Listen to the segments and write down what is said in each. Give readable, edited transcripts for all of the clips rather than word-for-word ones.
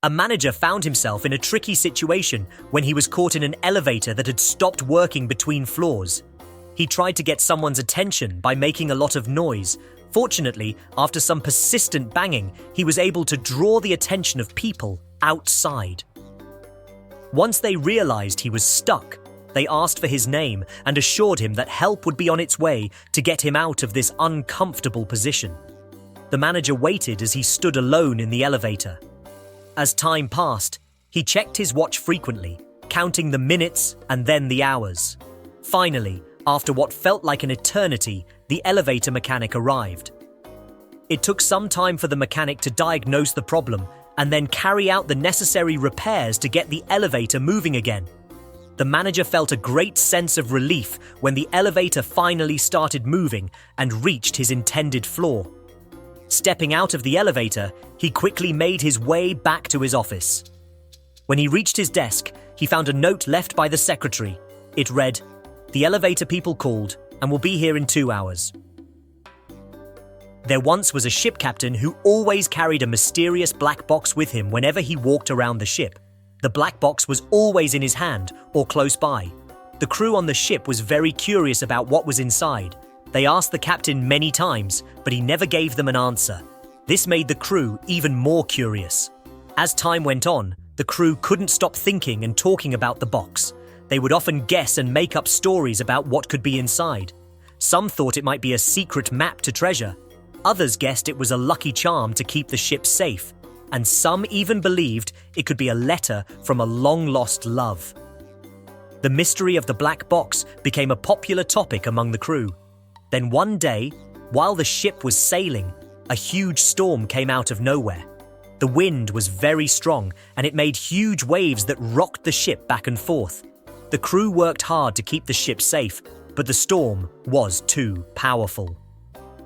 A manager found himself in a tricky situation when he was caught in an elevator that had stopped working between floors. He tried to get someone's attention by making a lot of noise. Fortunately, after some persistent banging, he was able to draw the attention of people outside. Once they realized he was stuck, they asked for his name and assured him that help would be on its way to get him out of this uncomfortable position. The manager waited as he stood alone in the elevator. As time passed, he checked his watch frequently, counting the minutes and then the hours. Finally, after what felt like an eternity, the elevator mechanic arrived. It took some time for the mechanic to diagnose the problem and then carry out the necessary repairs to get the elevator moving again. The manager felt a great sense of relief when the elevator finally started moving and reached his intended floor. Stepping out of the elevator, he quickly made his way back to his office. When he reached his desk, he found a note left by the secretary. It read, "The elevator people called and will be here in 2 hours." There once was a ship captain who always carried a mysterious black box with him whenever he walked around the ship. The black box was always in his hand or close by. The crew on the ship was very curious about what was inside. They asked the captain many times, but he never gave them an answer. This made the crew even more curious. As time went on, the crew couldn't stop thinking and talking about the box. They would often guess and make up stories about what could be inside. Some thought it might be a secret map to treasure. Others guessed it was a lucky charm to keep the ship safe. And some even believed it could be a letter from a long-lost love. The mystery of the black box became a popular topic among the crew. Then one day, while the ship was sailing, a huge storm came out of nowhere. The wind was very strong and it made huge waves that rocked the ship back and forth. The crew worked hard to keep the ship safe, but the storm was too powerful.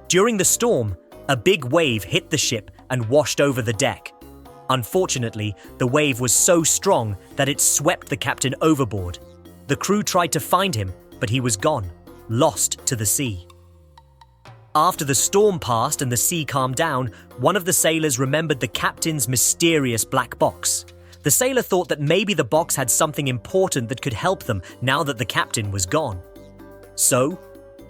During the storm, a big wave hit the ship and washed over the deck. Unfortunately, the wave was so strong that it swept the captain overboard. The crew tried to find him, but he was gone, lost to the sea. After the storm passed and the sea calmed down, one of the sailors remembered the captain's mysterious black box. The sailor thought that maybe the box had something important that could help them now that the captain was gone. So,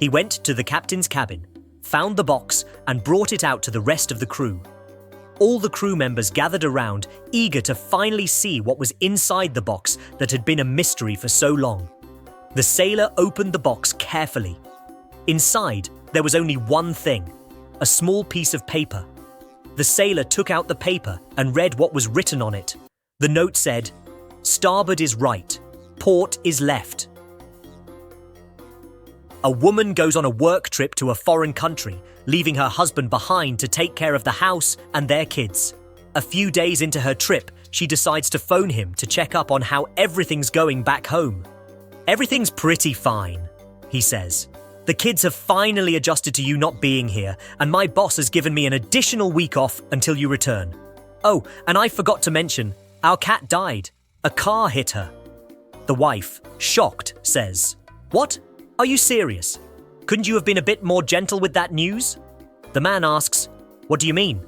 he went to the captain's cabin, found the box, and brought it out to the rest of the crew. All the crew members gathered around, eager to finally see what was inside the box that had been a mystery for so long. The sailor opened the box carefully. Inside, there was only one thing, a small piece of paper. The sailor took out the paper and read what was written on it. The note said, "Starboard is right, port is left." A woman goes on a work trip to a foreign country, leaving her husband behind to take care of the house and their kids. A few days into her trip, she decides to phone him to check up on how everything's going back home. "Everything's pretty fine," he says. "The kids have finally adjusted to you not being here, and my boss has given me an additional week off until you return. Oh, and I forgot to mention, our cat died. A car hit her." The wife, shocked, says, "What? Are you serious? Couldn't you have been a bit more gentle with that news?" The man asks, "What do you mean?"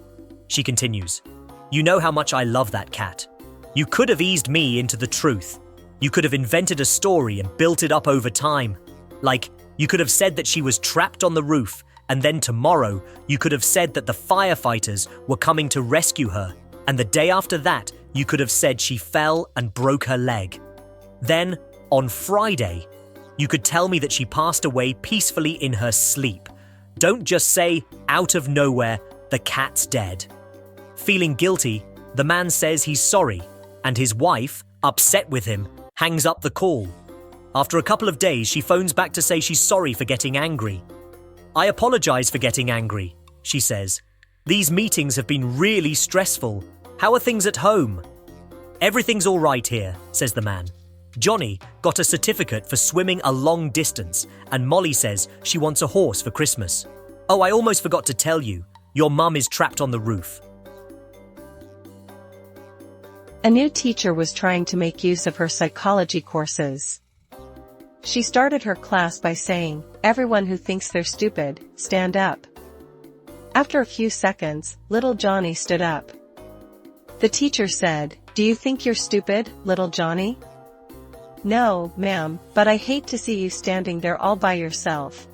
She continues, "You know how much I love that cat. You could have eased me into the truth. You could have invented a story and built it up over time. Like, you could have said that she was trapped on the roof, and then tomorrow you could have said that the firefighters were coming to rescue her, and the day after that you could have said she fell and broke her leg. Then, on Friday, you could tell me that she passed away peacefully in her sleep. Don't just say, out of nowhere, the cat's dead." Feeling guilty, the man says he's sorry, and his wife, upset with him, hangs up the call. After a couple of days, she phones back to say she's sorry for getting angry. "I apologize for getting angry," she says. "These meetings have been really stressful. How are things at home?" "Everything's all right here," says the man. "Johnny got a certificate for swimming a long distance, and Molly says she wants a horse for Christmas. Oh, I almost forgot to tell you, your mum is trapped on the roof." A new teacher was trying to make use of her psychology courses. She started her class by saying, "Everyone who thinks they're stupid, stand up." After a few seconds, little Johnny stood up. The teacher said, "Do you think you're stupid, little Johnny?" "No, ma'am, but I hate to see you standing there all by yourself.